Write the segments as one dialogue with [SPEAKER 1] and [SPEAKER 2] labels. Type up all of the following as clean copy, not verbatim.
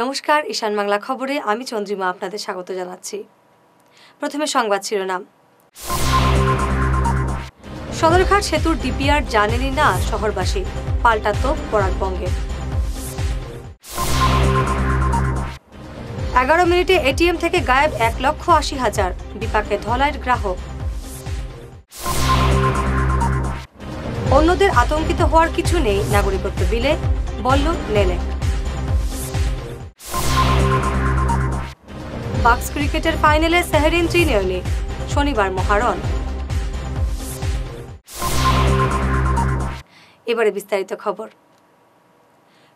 [SPEAKER 1] নমস্কার, ঈশান বাংলা খবরে আমি চন্দ্রিমা আপনাদের স্বাগত জানাচ্ছি। প্রথমে সংবাদ শিরোনাম। সদরঘাট সেতুর ডিপিআর জানেনই না শহরবাসী, পাল্টা তো বরাকবঙ্গে। 11 মিনিটে এটিএম থেকে গায়েব 1,80,000, বিপাকে ধলাইয়ের গ্রাহক। অন্যদের আতঙ্কিত হওয়ার কিছু নেই নাগরিকত্ব বিলে, বলল লেনেক। বাক্স ক্রিকেটের ফাইনালে সেহরিন ত্রিনয়নী, শনিবার মহারণ। এবারে বিস্তারিত খবর।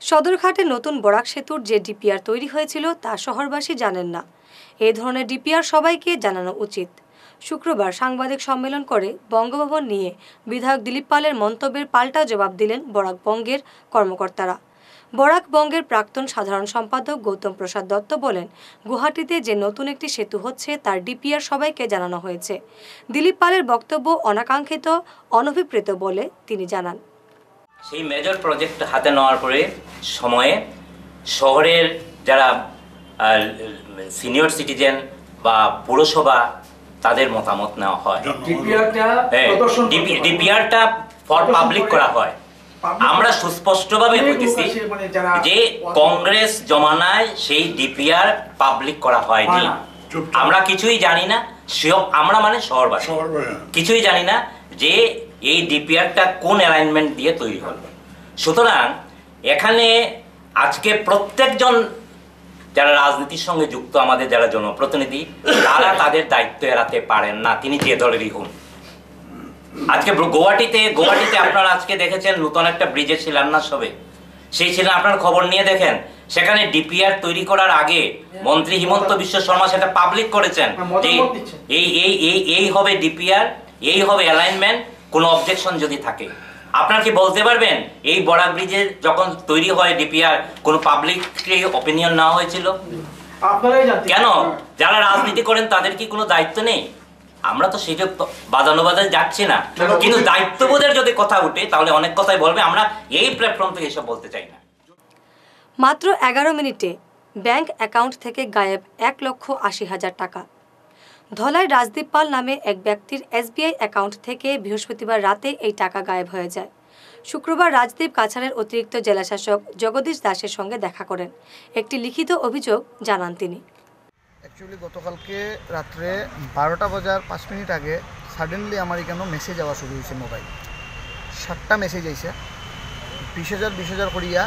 [SPEAKER 1] সদরঘাটে নতুন বরাক সেতুর যে ডিপিআর তৈরি হয়েছিল তা শহরবাসী জানেন না। এই ধরনের ডিপিআর সবাইকে জানানো উচিত। শুক্রবার সাংবাদিক সম্মেলন করে বঙ্গভবন নিয়ে বিধায়ক দিলীপ পালের মন্তব্যের পাল্টা জবাব দিলেন বরাকবঙ্গের কর্মকর্তারা। বরাকবঙ্গের প্রাক্তন সাধারণ সম্পাদক গৌতম প্রসাদ দত্ত বলেন, গুয়াহাটিতে যে নতুন একটি সেতু হচ্ছে তার ডিপিআর সবাইকে জানানো হয়েছে। দিলীপ পালের বক্তব্য অনাকাঙ্ক্ষিত, অনভিপ্রেত বলে তিনি জানান।
[SPEAKER 2] সেই মেজর প্রজেক্ট হাতে নেওয়ার পরে সময়ে শহরের যারা সিনিয়র সিটিজেন বা পুরসভা তাদের মতামত নেওয়া হয়, ডিপিআরটা ফর পাবলিক করা হয়। আমরা সুস্পষ্টভাবে বলতেছি যে কংগ্রেস জমানায় সেই ডিপিআর পাবলিক করা হয়নি। আমরা কিছুই জানি না, আমরা মানে শহরবাসী কিছুই জানি না যে এই ডিপিআরটা কোন অ্যালাইনমেন্ট দিয়ে তৈরি হলো। সুতরাং এখানে আজকে প্রত্যেকজন যারা রাজনীতির সঙ্গে যুক্ত, আমাদের যারা জনপ্রতিনিধি, তারা তাদের দায়িত্ব এড়াতে পারেন না, তিনি যে দলেরই হন। আজকে গুয়াহাটিতে আপনারা আজকে দেখেছেন নতুন একটা ব্রিজের শিলান্যাস হবে। সেই আপনার খবর নিয়ে দেখেন, সেখানে ডিপিআর তৈরি করার আগে মন্ত্রী হিমন্ত বিশ্ব শর্মা সেটা পাবলিক করেছেন। এই হবে ডিপিআর, এই হবে অ্যালাইনমেন্ট, কোনো অবজেকশন যদি থাকে। আপনারা কি বলতে পারবেন এই বরাক ব্রিজে যখন তৈরি হয় ডিপিআর কোনো পাবলিক অপিনিয়ন নেওয়া হয়েছিল? কেন? যারা রাজনীতি করেন তাদের কি কোনো দায়িত্ব নেই? আমরা তো সেটা বাদানুবাদায় যাচ্ছি না, কিন্তু দায়িত্ববোধের যদি কথা উঠে তাহলে অনেক কথাই বলবে। আমরা এই প্ল্যাটফর্ম থেকে এসব বলতে চাই না।
[SPEAKER 1] মাত্র 11 মিনিটে ব্যাংক অ্যাকাউন্ট থেকে গায়েব 1,80,000 টাকা। ধলাই রাজদীপ পাল নামে এক ব্যক্তির এসবিআই অ্যাকাউন্ট থেকে বৃহস্পতিবার রাতে এই টাকা গায়েব হয়ে যায়। শুক্রবার রাজদীপ কাছাড়ের অতিরিক্ত জেলাশাসক জগদীশ দাসের সঙ্গে দেখা করেন। একটি লিখিত অভিযোগ জানান তিনি।
[SPEAKER 3] অ্যাকচুয়ালি গতকালকে রাত্রে 12টা বাজার 5 মিনিট আগে সাডেনলি আমার এখানে মেসেজ যাওয়া শুরু হয়েছে। মোবাইল 7টা মেসেজ আইছে, 20,000 করিয়া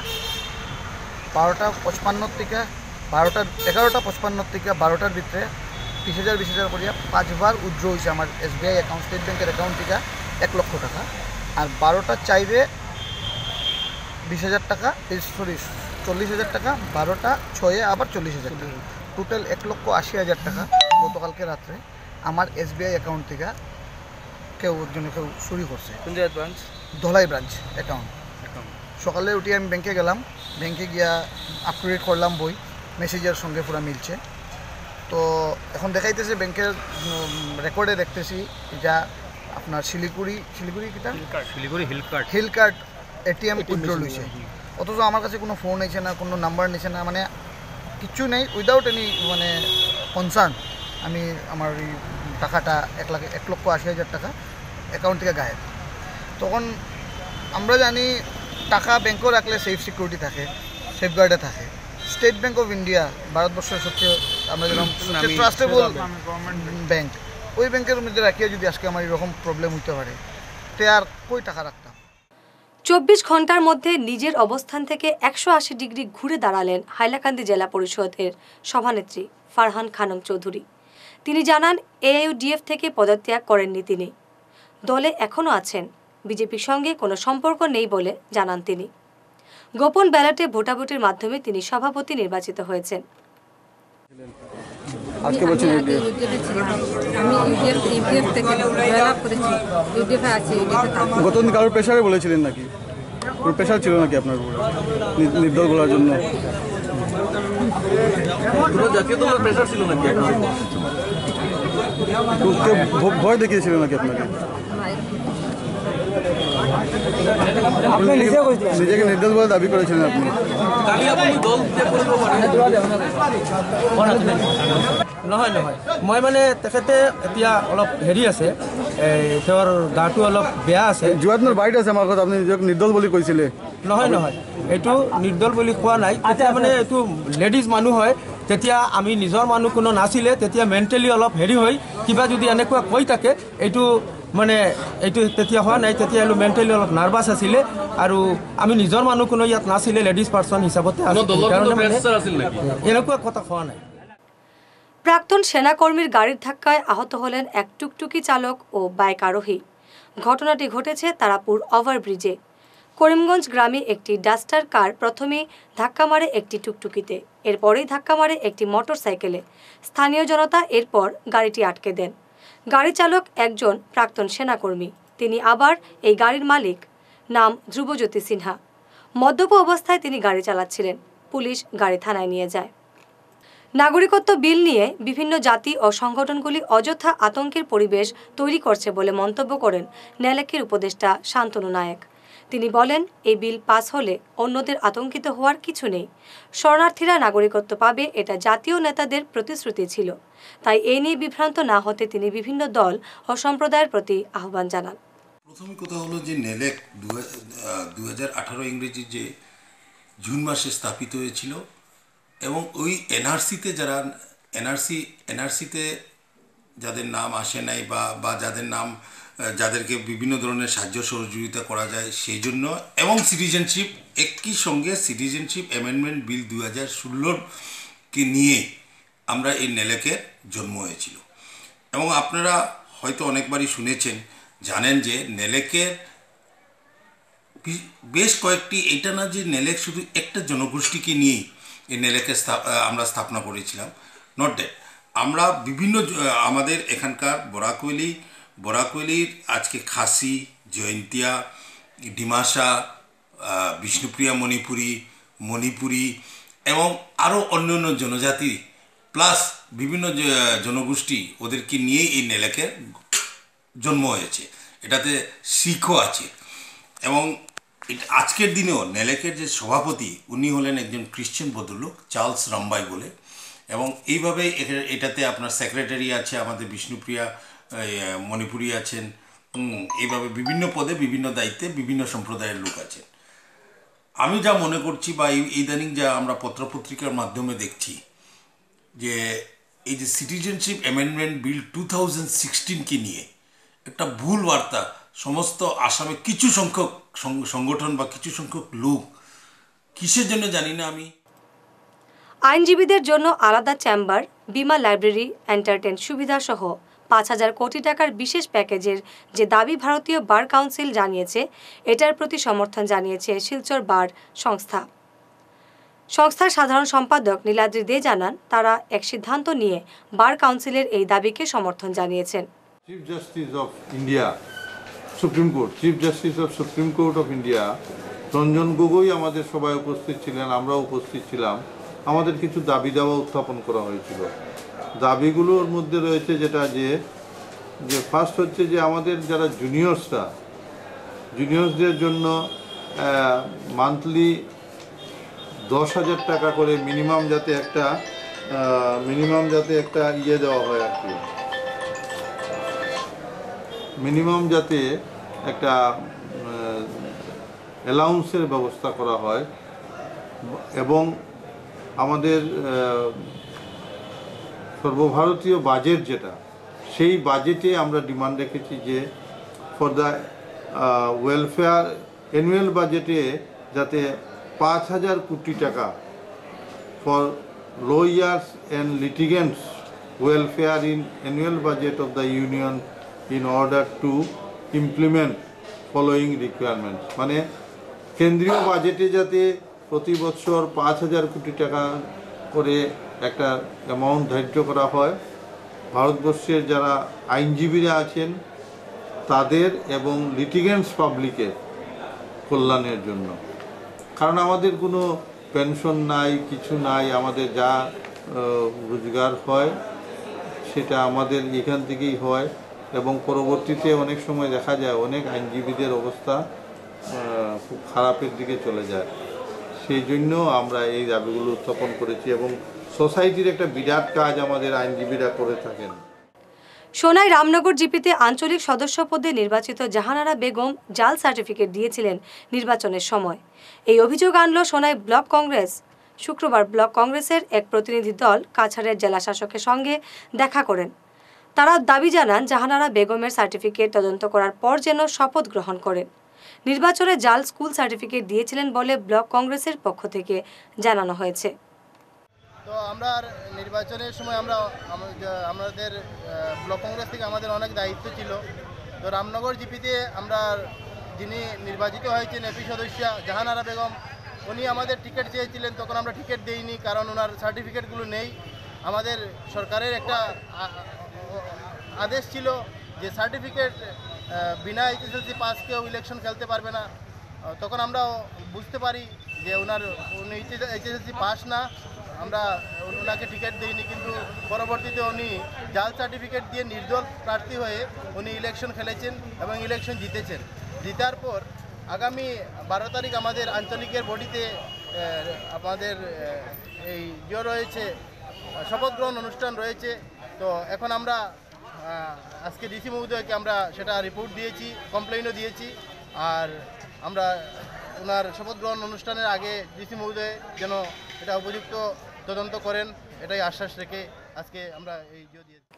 [SPEAKER 3] 11:55 থেকে 12টার ভিতরে 20,000 করিয়া 5বার উইথড্র হয়েছে আমার এসবিআই অ্যাকাউন্ট, স্টেট ব্যাংকের অ্যাকাউন্ট থেকে 1 লক্ষ টাকা। আর 12:04 20,000 টাকা, 40,000 টাকা, 12:06 আবার 40,000 টাকা, টোটাল 1,80,000 টাকা গতকালকে রাত্রে আমার এসবিআই অ্যাকাউন্ট থেকে কেউ চুরি করছে। Dhalai branch account. সকালে উঠে আমি ব্যাংকে গেলাম, ব্যাংকে গিয়া আপডেট করলাম বই, মেসেজের সঙ্গে পুরো মিলছে। তো এখন দেখাইতেছে ব্যাংকের রেকর্ডে দেখতেছি যা আপনার Siliguri hill card ATM withdraw লইছে, অথচ আমার কাছে কোনো ফোন নিয়েছে না, কোনো নাম্বার নিয়েছে না, মানে কিচ্ছু নেই। উইদাউট এনি মানে কনসার্ন আমি আমার এই টাকাটা 1,80,000 টাকা অ্যাকাউন্ট থেকে গায়েব। তখন আমরা জানি টাকা ব্যাংকও রাখলে সেফ সিকিউরিটি থাকে, সেফগার্ডে থাকে। স্টেট ব্যাংক অফ ইন্ডিয়া ভারতবর্ষের সবচেয়ে আমরা যেরকম ট্রাস্টেবল ব্যাংক, ওই ব্যাংকের মধ্যে রাখিয়ে যদি আজকে আমার এরকম প্রবলেম হইতে পারে, তে আর কই টাকা রাখতাম।
[SPEAKER 1] 24 ঘন্টার মধ্যে নিজের অবস্থান থেকে 180 ডিগ্রি ঘুরে দাঁড়ালেন হাইলাকান্দি জেলা পরিষদের সভানেত্রী ফারহান খানম চৌধুরী। তিনি জানান, এআইইউডিএফ থেকে পদত্যাগ করেননি তিনি, দলে এখনও আছেন, বিজেপির সঙ্গে কোনো সম্পর্ক নেই বলে জানান তিনি। গোপন ব্যালটে ভোটাভুটির মাধ্যমে তিনি সভাপতি নির্বাচিত হয়েছেন।
[SPEAKER 4] গতদিন কারোর প্রেশারে বলেছিলেন নাকি? কোনো প্রেশার ছিল নাকি আপনার উপরে নির্দল বলার জন্য? জাতীয় দলের প্রেশার ছিল নাকি? ভয় দেখিয়েছিল নাকি আপনাকে? নিজেকে নির্দোষ বলে দাবি করেছিলেন আপনি?
[SPEAKER 5] নহয় নহয় মই মানে তেখেতে এতিয়া অলপ হেৰি আছে, তেওঁৰ গাটো অলপ বেয়া আছে।
[SPEAKER 4] যোৱাদিনৰ বাইট আছে আমাৰ ঘৰত, আপুনি নিজক নিৰ্দোষ বুলি কৈছিলে।
[SPEAKER 5] নহয় নহয়, এইটো নিৰ্দল বুলি কোৱা নাই। তেতিয়া মানে এইটো লেডিজ মানুহ হয়, তেতিয়া আমি নিজৰ মানুহ কোনো নাছিলে, তেতিয়া মেণ্টেলি অলপ হেৰি হৈ কিবা যদি এনেকুৱা কৈ থাকে, এইটো মানে এইটো তেতিয়া হোৱা নাই। তেতিয়া মেণ্টেলি অলপ নাৰ্ভাছ আছিলে আৰু আমি নিজৰ মানুহ কোনো ইয়াত নাছিলে, লেডিজ পাৰ্চন হিচাপতে এনেকুৱা কথা হোৱা নাই।
[SPEAKER 1] প্রাক্তন সেনাকর্মীর গাড়ির ধাক্কায় আহত হলেন এক টুকটুকি চালক ও বাইক আরোহী। ঘটনাটি ঘটেছে তারাপুর ওভারব্রিজে। করিমগঞ্জ গ্রামে একটি ডাস্টার কার প্রথমে ধাক্কা মারে একটি টুকটুকিতে, এরপরেই ধাক্কা মারে একটি মোটরসাইকেলে। স্থানীয় জনতা এরপর গাড়িটি আটকে দেন। গাড়ি চালক একজন প্রাক্তন সেনাকর্মী, তিনি আবার এই গাড়ির মালিক, নাম ধ্রুবজ্যোতি সিনহা। মদ্যপ অবস্থায় তিনি গাড়ি চালাচ্ছিলেন। পুলিশ গাড়ি থানায় নিয়ে যায়। নাগরিকত্ব বিল নিয়ে বিভিন্ন জাতি ও সংগঠনগুলি অযথা আতঙ্কের পরিবেশ তৈরি করছে বলে মন্তব্য করেন নেলেকের উপদেষ্টা শান্তনু নায়েক। তিনি বলেন, এই বিল পাস হলে অন্যদের আতঙ্কিত হওয়ার কিছু নেই। শরণার্থীরা নাগরিকত্ব পাবে, এটা জাতীয় নেতাদের প্রতিশ্রুতি ছিল। তাই এই নিয়ে বিভ্রান্ত না হতে তিনি বিভিন্ন দল ও সম্প্রদায়ের প্রতি আহ্বান জানান।
[SPEAKER 6] প্রথম কথা হলো যে নেলেক 2018 ইংরেজি যে জুন মাসে স্থাপিত হয়েছিল এবং ওই এনআরসিতে যারা এনআরসিতে যাদের নাম আসে নাই বা যাদের নাম যাদেরকে বিভিন্ন ধরনের সাহায্য সহযোগিতা করা যায় সেই জন্য, এবং সিটিজেনশিপ একই সঙ্গে সিটিজেনশিপ অ্যামেন্ডমেন্ট বিল 2016কে নিয়ে আমরা এই নেলেকের জন্ম হয়েছিল। এবং আপনারা হয়তো অনেকবারই শুনেছেন, জানেন যে নেলেকের বেশ কয়েকটি, এটা না যে নেলেক শুধু একটা জনগোষ্ঠীকে নিয়েই এই নেলেকে আমরা স্থাপনা করেছিলাম, নট দ্যাট। আমরা বিভিন্ন আমাদের এখানকার বরাকওয়েলির আজকে খাসি, জয়ন্তিয়া, ডিমাসা, বিষ্ণুপ্রিয়া মণিপুরি এবং আরও অন্যান্য জনজাতি প্লাস বিভিন্ন জনগোষ্ঠী, ওদেরকে নিয়েই এই নেলেকের জন্ম হয়েছে। এটাতে শিখও আছে। এবং আজকের দিনেও নেলেকের যে সভাপতি, উনি হলেন একজন খ্রিশ্চান ভদ্রলোক, চার্লস রামবাই বলে। এবং এইভাবে এটাতে আপনার সেক্রেটারি আছে, আমাদের বিষ্ণুপ্রিয়া মণিপুরি আছেন। এইভাবে বিভিন্ন পদে, বিভিন্ন দায়িত্বে বিভিন্ন সম্প্রদায়ের লোক আছেন। আমি যা মনে করছি বা ইদানিং যা আমরা পত্রপত্রিকার মাধ্যমে দেখছি, যে এই যে সিটিজেনশিপ অ্যামেন্ডমেন্ট বিল 2016কে নিয়ে একটা ভুল বার্তা সমস্ত আসামে কিছু সংখ্যক সংগঠন বা কিছু সংখ্যক লোক, কিসের জন্য জানি না আমি।
[SPEAKER 1] আইনজীবীদের জন্য আলাদা চেম্বার, বিমা লাইব্রেরি, এন্টারটেন সুবিধা সহ 5,000 কোটি টাকার বিশেষ প্যাকেজের যে দাবি ভারতীয় বার কাউন্সিল জানিয়েছে, এটার প্রতি সমর্থন জানিয়েছে শিলচর বার সংস্থার সাধারণ সম্পাদক নীলাদ্রি দে জানান, তারা এক সিদ্ধান্ত নিয়ে বার কাউন্সিলের এই দাবিকে সমর্থন জানিয়েছেন।
[SPEAKER 7] Chief justice of India, supreme court, chief justice of supreme court of India Ranjan Gogoi আমাদের সবাই উপস্থিত ছিলেন, আমরাও উপস্থিত ছিলাম। আমাদের কিছু দাবি দাওয়া উত্থাপন করা হয়েছিল। দাবিগুলোর মধ্যে রয়েছে যেটা যে ফার্স্ট হচ্ছে যে আমাদের যারা জুনিয়র্সদের জন্য মান্থলি 10,000 টাকা করে মিনিমাম যাতে একটা ইয়ে দেওয়া হয় আর কি, মিনিমাম যাতে একটা অ্যালাউন্সের ব্যবস্থা করা হয়। এবং আমাদের সর্বভারতীয় বাজেট যেটা, সেই বাজেটে আমরা ডিমান্ড রেখেছি যে ফর দ্য ওয়েলফেয়ার অ্যানুয়াল বাজেটে যাতে 5,000 কোটি টাকা for lawyers and litigants welfare in annual budget of the union in order to implement following requirements, মানে কেন্দ্রীয় বাজেটে যাতে প্রতি বছর 5,000 কোটি টাকা করে একটা অ্যামাউন্ট ধার্য করা হয় ভারতবর্ষের যারা আইনজীবীরা আছেন তাদের এবং লিটিগেন্টস পাবলিকের কল্যাণের জন্য। কারণ আমাদের কোনো পেনশন নাই, কিছু নাই, আমাদের যা রোজগার হয় সেটা আমাদের এখান থেকেই হয়। এবং পরবর্তীতে অনেক সময় দেখা যায় অনেক আইনজীবীদের অবস্থা খুব খারাপের দিকে চলে যায়। সেই জন্য আমরা এই দাবিগুলো উত্থাপন করেছি এবং সোসাইটির একটা বিরাট কাজ আমাদের আইনজীবীরা করে থাকেন।
[SPEAKER 1] সোনাই রামনগর জিপিতে আঞ্চলিক সদস্য পদে নির্বাচিত জাহানারা বেগম জাল সার্টিফিকেট দিয়েছিলেন নির্বাচনের সময়। এই অভিযোগ আনল সোনাই ব্লক কংগ্রেস। শুক্রবার ব্লক কংগ্রেসের এক প্রতিনিধি দল কাছাড়ের জেলা শাসকের সঙ্গে দেখা করেন। তারা দাবি জানান জাহানারা বেগমের সার্টিফিকেট তদন্ত করার পর যেন শপথ গ্রহণ করেন। নির্বাচনে জাল স্কুল সার্টিফিকেট দিয়েছিলেন বলে ব্লক কংগ্রেসের পক্ষ থেকে জানানো হয়েছে।
[SPEAKER 8] তো আমরা নির্বাচনের সময় আমাদের ব্লক কংগ্রেস থেকে আমাদের অনেক দায়িত্ব ছিল। তো রামনগর জিপিতে আমরা যিনি নির্বাচিত হয়েছেন এপি সদস্য জাহানারা বেগম, উনি আমাদের টিকিট চেয়েছিলেন, তখন আমরা টিকিট দেইনি কারণ ওনার সার্টিফিকেটগুলো নেই। আমাদের সরকারের একটা আদেশ ছিল যে সার্টিফিকেট বিনা এইচএসএলসি পাস কেউ ইলেকশন খেলতে পারবে না। তখন আমরা বুঝতে পারি যে উনি এইচএসএলসি পাস না, আমরা ওনাকে টিকিট দিইনি। কিন্তু পরবর্তীতে উনি জাল সার্টিফিকেট দিয়ে নির্দল প্রার্থী হয়ে উনি ইলেকশন খেলেছেন এবং ইলেকশন জিতেছেন। জিতার পর আগামী 12 তারিখ আমাদের আঞ্চলিকের বডিতে আমাদের এই রয়েছে, শপথ গ্রহণ অনুষ্ঠান রয়েছে। তো এখন আমরা আজকে ডিসি মহোদয়কে আমরা সেটা রিপোর্ট দিয়েছি, কমপ্লেইনও দিয়েছি। আর আমরা ওনার শপথ গ্রহণ অনুষ্ঠানের আগে ডিসি মহোদয় যেন এটা উপযুক্ত তদন্ত করেন, এটাই আশ্বাস রেখে আজকে আমরা এই দিয়েছি।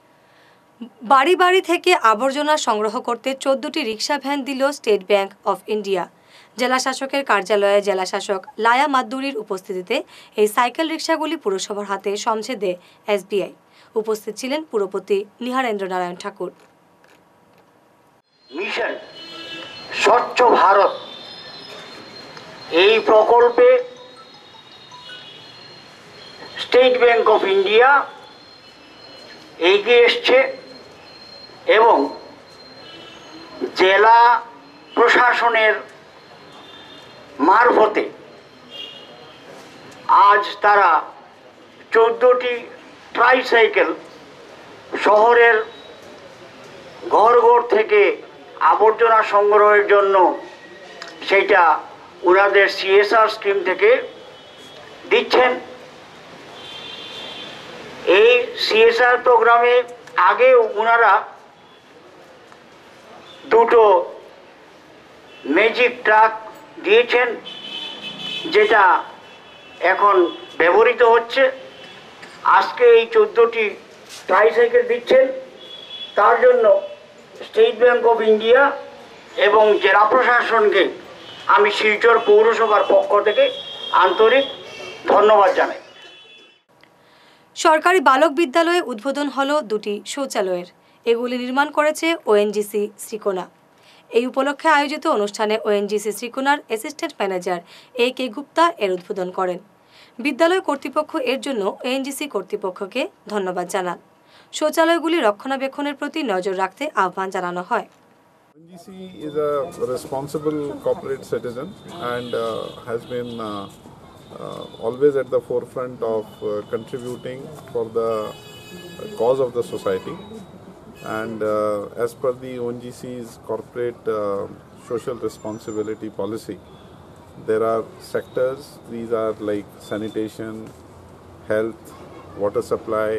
[SPEAKER 1] বাড়ি বাড়ি থেকে আবর্জনা সংগ্রহ করতে 14টি রিক্সা ভ্যান দিল স্টেট ব্যাংক অফ ইন্ডিয়া। জেলা শাসকের কার্যালয়ে জেলা শাসক লায়া মাদ্দুরির উপস্থিতিতে এই সাইকেল রিক্সাগুলি পুরসভার হাতে সমঝে দেয় এসবিআই। উপস্থিত ছিলেন পুরপতি নিহারেন্দ্র নারায়ণ ঠাকুর।
[SPEAKER 9] মিশন স্বচ্ছ ভারত এই প্রকল্পে স্টেট ব্যাংক অফ ইন্ডিয়া এগিয়ে এসছে এবং জেলা প্রশাসনের মারফতে আজ তারা 14টি ট্রাইসাইকেল শহরের ঘর ঘর থেকে আবর্জনা সংগ্রহের জন্য সেটা ওনাদের সিএসআর স্কিম থেকে দিচ্ছেন। এই সিএসআর প্রোগ্রামে আগেও ওনারা দুটো ম্যাজিক ট্রাক দিয়েছেন, যেটা এখন ব্যবহৃত হচ্ছে। আজকে এই 14টি ট্রাইসাইকেল দিচ্ছেন, তার জন্য স্টেট ব্যাংক অফ ইন্ডিয়া এবং জেলা প্রশাসনকে আমি শিলচর পৌরসভার পক্ষ থেকে আন্তরিক ধন্যবাদ জানাই।
[SPEAKER 1] সরকারি বালক বিদ্যালয়ে উদ্বোধন হলো 2টি শৌচালয়ের। এগুলি নির্মাণ করেছে ওএনজিসি শ্রীকোনা। এই উপলক্ষে আয়োজিত অনুষ্ঠানে ওএনজিসি শ্রীকোনার অ্যাসিস্ট্যান্ট ম্যানেজার AK গুপ্তা এর উদ্বোধন করেন। বিদ্যালয় কর্তৃপক্ষ এর জন্য ওএনজিসি কর্তৃপক্ষকে ধন্যবাদ জানান। শৌচালয়গুলি রক্ষণাবেক্ষণের প্রতি নজর রাখতে আহ্বান জানানো হয়।
[SPEAKER 10] ONGC is a responsible corporate citizen and has been always at the forefront of contributing for the cause of the society. And as per the ONGC's corporate social responsibility policy, there are sectors. These are like sanitation, health, water supply,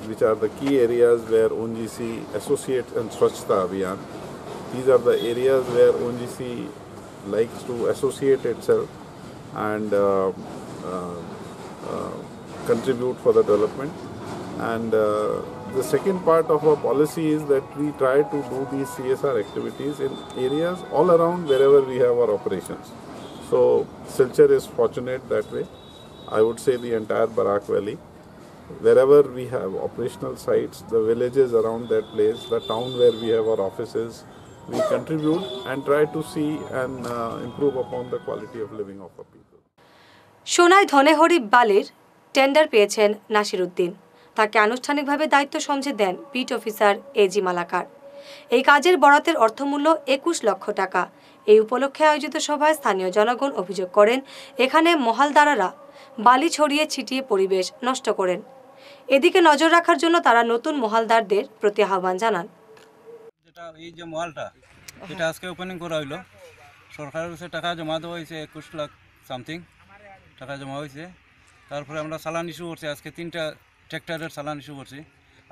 [SPEAKER 10] which are the key areas where ONGC associates and Swachhta Abhiyan. These are the areas where ONGC likes to associate itself and contribute for the development. And the second part of our policy is that we try to do these CSR activities in areas all around wherever we have our operations. So Silchar is fortunate that way. I would say the entire Barak Valley. Wherever we have operational sites, the villages around that place, the town where we have our offices, we contribute and try to see and improve upon the quality of living of our people.
[SPEAKER 1] Sonai Dhanehari বালির tender পেয়েছেন নাসির উদ্দিন। তাকে আনুষ্ঠানিকভাবে দায়িত্ব সমঝে দেন পিট officer AG Malakar. এই কাজের বরাতের অর্থমূল্য 21 লক্ষ টাকা। এই উপলক্ষে আয়োজিত সভায় স্থানীয় জনগণ অভিযোগ করেন এখানে মহালদাররা বালি ছড়িয়ে ছিটিয়ে পরিবেশ নষ্ট করেন। এদিকে নজর রাখার জন্য তারা নতুন মহালদারদের প্রতি আহ্বান জানান।
[SPEAKER 11] যেটা এই যে মহালটা এটা আজকে ওপেনিং করা হইলো, সরকারের কাছে টাকা জমা দেওয়া হয়েছে 21 লাখ সামথিং টাকা জমা হয়েছে। তারপরে আমরা চালান ইস্যু করছি, আজকে 3টা ট্র্যাক্টরের চালান ইস্যু করছি।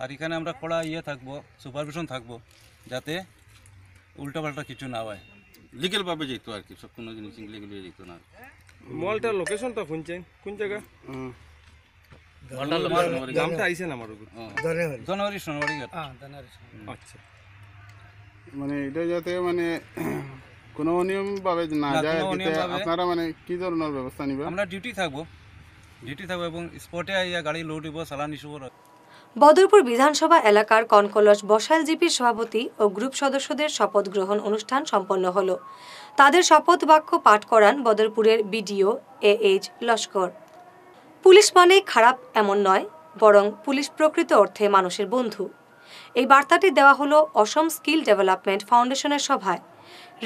[SPEAKER 11] আর এখানে আমরা কড়া থাকবো, সুপারভিশন থাকবো, যাতে উল্টাপাল্টা কিছু না হয়, লিগেলভাবে যেত আর কি, সব কোনো জিনিস ইনলিগেলি যেত না।
[SPEAKER 5] মলটার লোকেশনটা কোন জায়গা? নামটা আইছে না আমার জানুয়ারি সোনাবাড়ি ঘাট। আচ্ছা,
[SPEAKER 4] মানে এটা যাতে মানে কোনো অনিয়মভাবে না যায়, আপনারা মানে কি ধরনের ব্যবস্থা নেবেন?
[SPEAKER 11] আমরা ডিউটি থাকবো এবং স্পটে আইয়া গাড়ি লোড দিব, চালান ইস্যু করব।
[SPEAKER 1] বদরপুর বিধানসভা এলাকার কনকলস বসাইল জিপির সভাপতি ও গ্রুপ সদস্যদের শপথ গ্রহণ অনুষ্ঠান সম্পন্ন হলো। তাদের শপথ বাক্য পাঠ করান বদরপুরের বিডিও AH লস্কর। পুলিশ মানেই খারাপ এমন নয়, বরং পুলিশ প্রকৃত অর্থে মানুষের বন্ধু। এই বার্তাটি দেওয়া হলো অসম স্কিল ডেভেলপমেন্ট ফাউন্ডেশনের সভায়।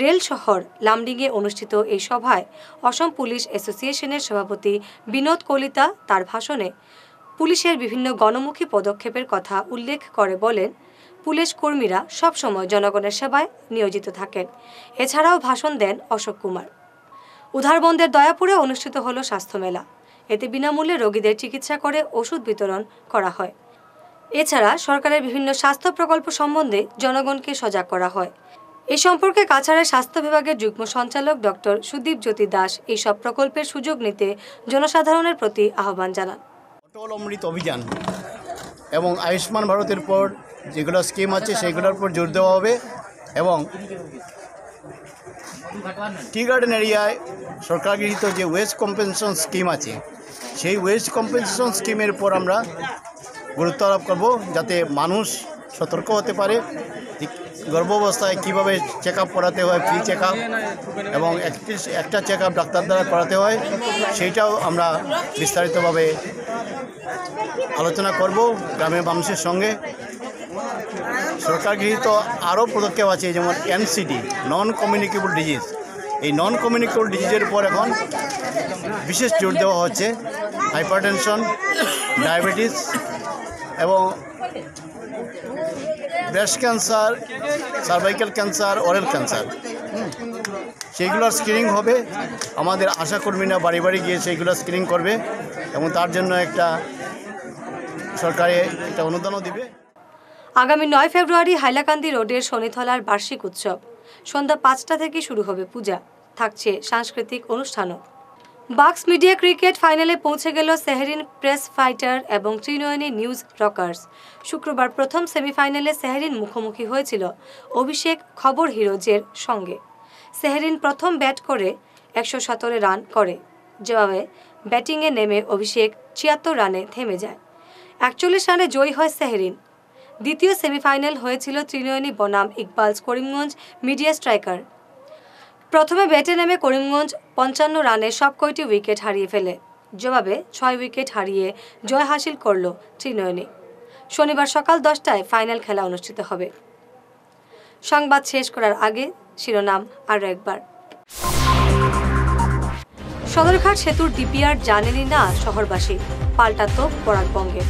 [SPEAKER 1] রেল শহর লামডিংয়ে অনুষ্ঠিত এই সভায় অসম পুলিশ অ্যাসোসিয়েশনের সভাপতি বিনোদ কলিতা তার ভাষণে পুলিশের বিভিন্ন গণমুখী পদক্ষেপের কথা উল্লেখ করে বলেন, পুলিশ কর্মীরা সবসময় জনগণের সেবায় নিয়োজিত থাকেন। এছাড়াও ভাষণ দেন অশোক কুমার। উধারবন্দের দয়াপুরে অনুষ্ঠিত হলো স্বাস্থ্য মেলা। এতে বিনামূল্যে রোগীদের চিকিৎসা করে ওষুধ বিতরণ করা হয়। এছাড়া সরকারের বিভিন্ন স্বাস্থ্য প্রকল্প সম্বন্ধে জনগণকে সজাগ করা হয়। এই সম্পর্কে কাছাড়ের স্বাস্থ্য বিভাগের যুগ্ম সঞ্চালক ডক্টর সুদীপ জ্যোতি দাস এই সব প্রকল্পের সুযোগ নিতে জনসাধারণের প্রতি আহ্বান জানান।
[SPEAKER 12] অটল অমৃত অভিযান এবং আয়ুষ্মান ভারতের পর যেগুলো স্কিম আছে সেগুলোর উপর জোর দেওয়া হবে এবং টি গার্ডেন এরিয়ায় সরকার গৃহীত যে ওয়েস্ট কম্পেনসেশন স্কিম আছে সেই ওয়েস্ট কম্পেনসেশন স্কিমের উপর আমরা গুরুত্ব আরোপ করব, যাতে মানুষ সতর্ক হতে পারে গর্ভাবস্থায় কীভাবে চেক আপ করাতে হয়, ফ্রি চেক আপ এবং একটা চেক আপ ডাক্তার দ্বারা করাতে হয়, সেইটাও আমরা বিস্তারিতভাবে আলোচনা করব গ্রামের মানুষের সঙ্গে। সরকার গৃহীত আরও পদক্ষেপ আছে, যেমন NCD নন কমিউনিকেবল ডিজিজ। এই নন কমিউনিকেবল ডিজিজের উপর এখন বিশেষ জোর দেওয়া হচ্ছে। হাইপারটেনশন, ডায়াবেটিস এবং breast cancer, cervical cancer, oral cancer, সেইগুলোর স্ক্রিনিং হবে। আমাদের আশাকর্মীরা বাড়ি বাড়ি গিয়ে সেইগুলো স্ক্রিনিং করবে এবং তার জন্য একটা সরকারে একটা অনুদানও দিবে।
[SPEAKER 1] আগামী 9 ফেব্রুয়ারি হাইলাকান্দি রোডের শনিথলার বার্ষিক উৎসব। সন্ধ্যা 5টা থেকে শুরু হবে পূজা, থাকছে সাংস্কৃতিক অনুষ্ঠানও। বাক্স মিডিয়া ক্রিকেট ফাইনালে পৌঁছে গেল সেহরিন প্রেস ফাইটার এবং ত্রিনয়নী নিউজ রকার্স। শুক্রবার প্রথম সেমিফাইনালে সেহরিন মুখোমুখি হয়েছিল অভিষেক খবর হিরোজের সঙ্গে। সেহরিন প্রথম ব্যাট করে 117 রান করে। জবাবে ব্যাটিংয়ে নেমে অভিষেক 76 রানে থেমে যায়। 41 রানে জয়ী হয় সেহরিন। দ্বিতীয় সেমিফাইনাল হয়েছিল ত্রিনয়নী বনাম ইকবালস করিমগঞ্জ মিডিয়া স্ট্রাইকার। প্রথমে ব্যাটে নেমে করিমগঞ্জ 55 রানে সব কয়টি উইকেট হারিয়ে ফেলে। জবাবে 6 উইকেট হারিয়ে জয় হাসিল করল ত্রিনয়নী। শনিবার সকাল 10টায় ফাইনাল খেলা অনুষ্ঠিত হবে। সংবাদ শেষ করার আগে শিরোনাম আরও একবার। সদরঘাট সেতুর DPR জানেনই না শহরবাসী, পাল্টা তো পরাগবঙ্গে।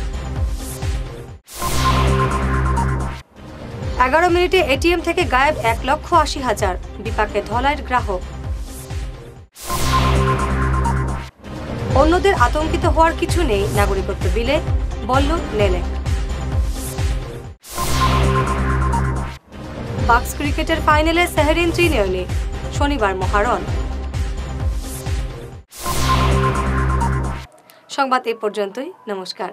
[SPEAKER 1] 11 মিনিটে ATM থেকে গায়েব 1,80,000, বিপাকে ধলাইয়ের গ্রাহক। অন্যদের আতঙ্কিত হওয়ার কিছু নেই নাগরিকত্ব বিলে, বলল নেনেক। বাক্স ক্রিকেটের ফাইনালে সেহরিন ত্রিনয়নী, শনিবার মহারণ। সংবাদ এ পর্যন্তই, নমস্কার।